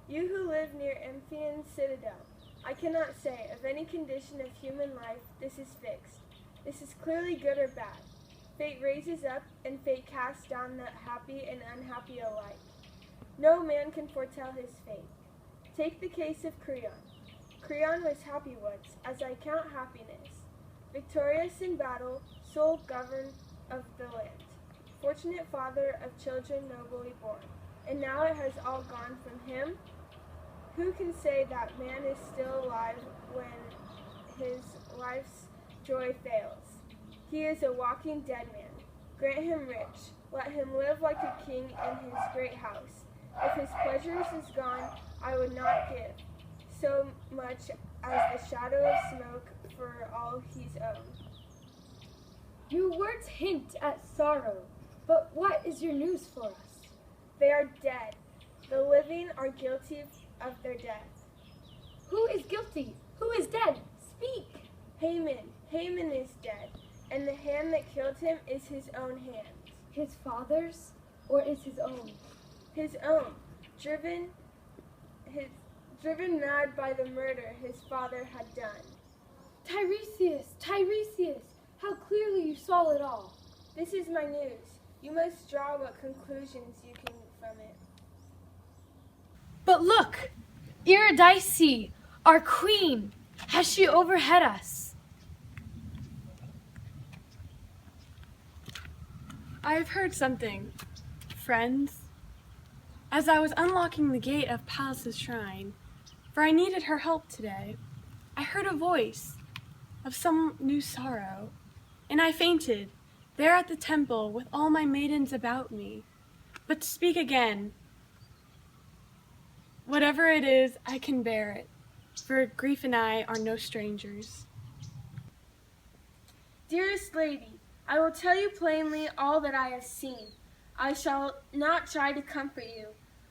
You who live near Amphion's citadel, I cannot say of any condition of human life this is fixed. This is clearly good or bad. Fate raises up and fate casts down the happy and unhappy alike. No man can foretell his fate. Take the case of Creon. Creon was happy once, as I count happiness. Victorious in battle, sole governor of the land. Fortunate father of children nobly born. And now it has all gone from him. Who can say that man is still alive when his life's joy fails? He is a walking dead man. Grant him rich. Let him live like a king in his great house. If his pleasures is gone, I would not give so much as the shadow of smoke for all he's owned. Your words hint at sorrow, but what is your news for us? They are dead. The living are guilty of their death. Who is guilty? Who is dead? Speak! Haman. Haman is dead, and the hand that killed him is his own hand. His father's, or is his own? His own, driven mad by the murder his father had done. Tiresias, Tiresias, how clearly you saw it all. This is my news. You must draw what conclusions you can from it. But look, Eurydice, our queen, has she overhead us? I have heard something, friends. As I was unlocking the gate of Pallas' shrine, for I needed her help today, I heard a voice of some new sorrow, and I fainted, there at the temple with all my maidens about me. But to speak again, whatever it is, I can bear it, for grief and I are no strangers. Dearest lady, I will tell you plainly all that I have seen. I shall not try to comfort you.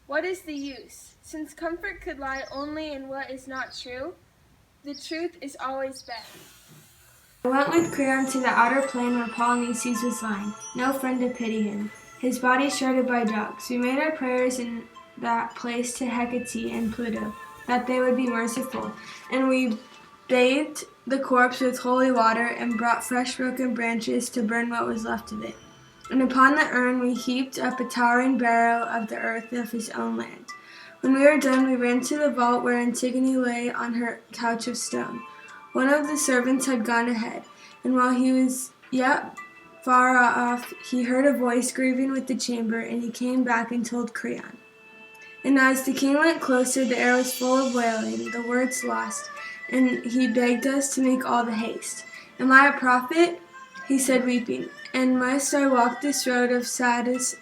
What is the use? Since comfort could lie only in what is not true, the truth is always best. I went with Creon to the outer plain where Polynices was lying, no friend to pity him, his body shredded by dogs. We made our prayers in that place to Hecate and Pluto, that they would be merciful, and we bathed the corpse with holy water and brought fresh broken branches to burn what was left of it. And upon the urn we heaped up a towering barrow of the earth of his own land. When we were done, we ran to the vault where Antigone lay on her couch of stone. One of the servants had gone ahead, and while he was yet far off, he heard a voice grieving with the chamber, and he came back and told Creon. And as the king went closer, the air was full of wailing, the words lost, and he begged us to make all the haste. Am I a prophet? He said, weeping. And must I walk this road of saddest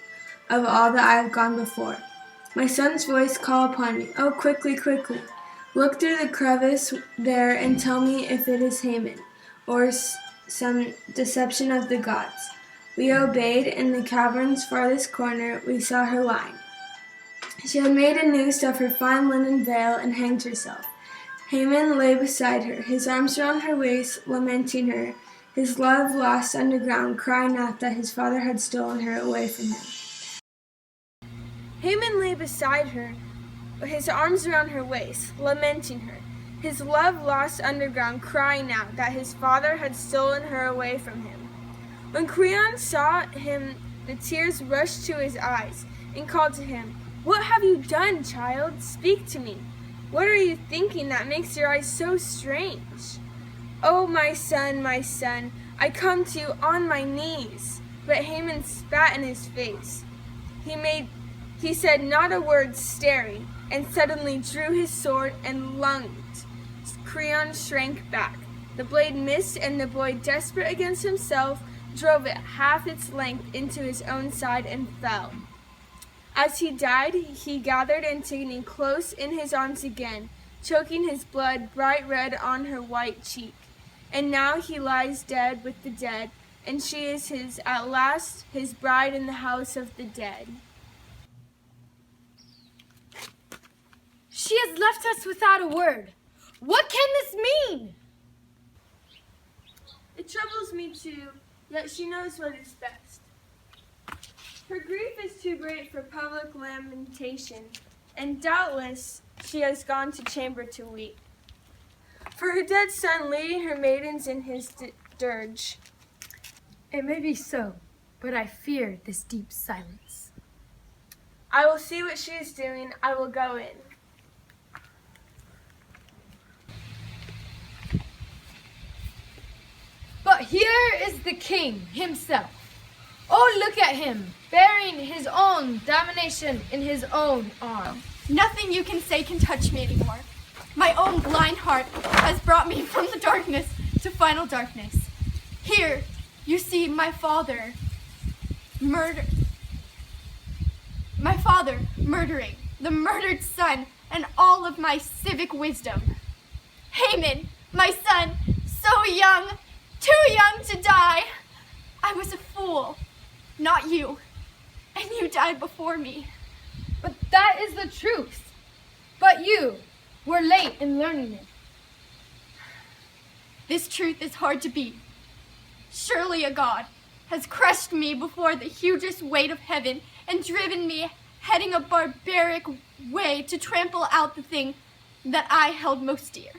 of all that I have gone before? My son's voice called upon me. Oh, quickly, quickly. Look through the crevice there and tell me if it is Haman, or some deception of the gods. We obeyed. In the cavern's farthest corner we saw her lying. She had made a noose of her fine linen veil and hanged herself. Haman lay beside her, his arms around her waist, lamenting her, his love lost underground, crying out that his father had stolen her away from him. Haman lay beside her, his arms around her waist, lamenting her, his love lost underground, crying out that his father had stolen her away from him. When Creon saw him, the tears rushed to his eyes, and called to him, What have you done, child? Speak to me. What are you thinking that makes your eyes so strange? Oh, my son, I come to you on my knees. But Haman spat in his face. He said not a word, staring, and suddenly drew his sword and lunged. Creon shrank back. The blade missed, and the boy, desperate against himself, drove it half its length into his own side and fell. As he died, he gathered Antigone close in his arms again, choking his blood bright red on her white cheek. And now he lies dead with the dead, and she is at last his bride in the house of the dead. She has left us without a word. What can this mean? It troubles me too, yet she knows what is best. Her grief is too great for public lamentation, and doubtless she has gone to chamber to weep. For her dead son leading her maidens in his dirge. It may be so, but I fear this deep silence. I will see what she is doing. I will go in. But here is the king himself. Oh, look at him, bearing his own damnation in his own arm. Nothing you can say can touch me anymore. My own blind heart has brought me from the darkness to final darkness. Here, you see my father murdering the murdered son and all of my civic wisdom. Haman, my son, so young, too young to die. I was a fool, not you, and you died before me. But that is the truth. But you were late in learning it. This truth is hard to beat. Surely a god has crushed me before the hugest weight of heaven and driven me heading a barbaric way to trample out the thing that I held most dear.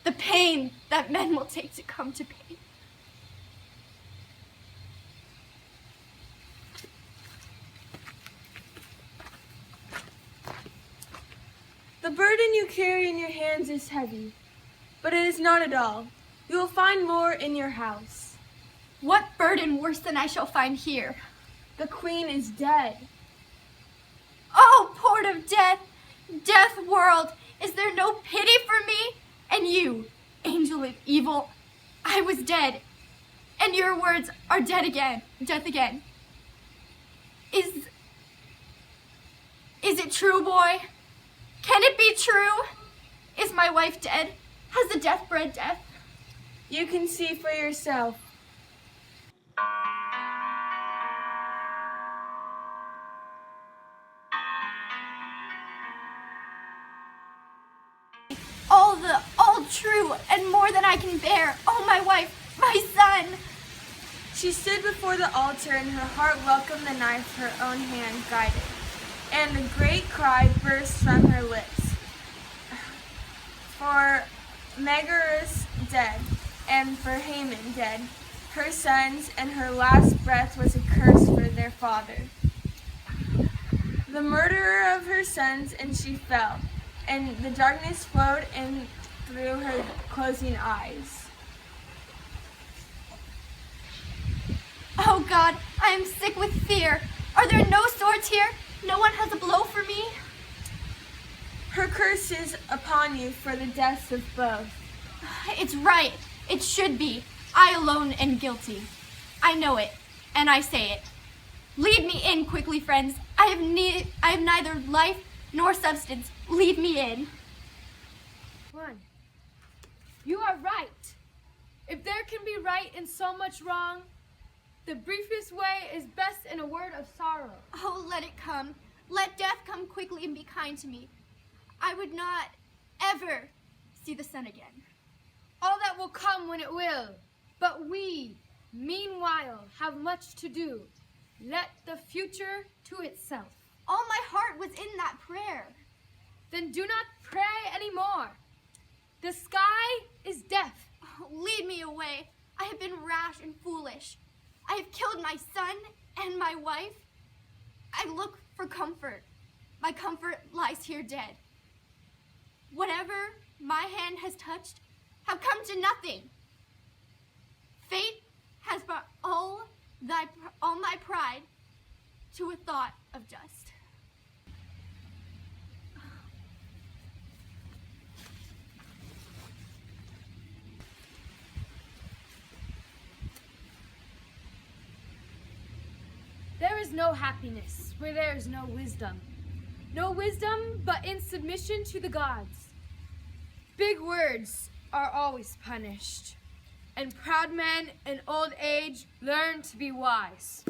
The pain that men will take to come to pain. The burden you carry in your hands is heavy, but it is not at all. You will find more in your house. What burden worse than I shall find here? The queen is dead. Oh, port of death, death world, is there no pity for me? And you, angel of evil, I was dead, and your words are dead again, death again. Is it true, boy? Can it be true? Is my wife dead? Has the death bred death? You can see for yourself. All true, and more than I can bear. Oh, my wife, my son. She stood before the altar, and her heart welcomed the knife her own hand guided, and a great cry burst from her lips. For Megaris dead, and for Haman dead, her sons, and her last breath was a curse for their father. The murderer of her sons, and she fell, and the darkness flowed in through her closing eyes. Oh God, I am sick with fear. Are there no swords here? No one has a blow for me? Her curse is upon you for the deaths of both. It's right. It should be. I alone am guilty. I know it, and I say it. Lead me in quickly, friends. I have neither life nor substance. Lead me in. One, you are right. If there can be right in so much wrong, the briefest way is best in a word of sorrow. Oh, let it come. Let death come quickly and be kind to me. I would not ever see the sun again. All that will come when it will. But we, meanwhile, have much to do. Let the future to itself. All my heart was in that prayer. Then do not pray anymore. The sky is death. Oh, lead me away. I have been rash and foolish. I have killed my son and my wife. I look for comfort. My comfort lies here dead. Whatever my hand has touched have come to nothing. Fate has brought all my pride to a thought of dust. There is no happiness where there is no wisdom. No wisdom but in submission to the gods. Big words are always punished, and proud men in old age learn to be wise.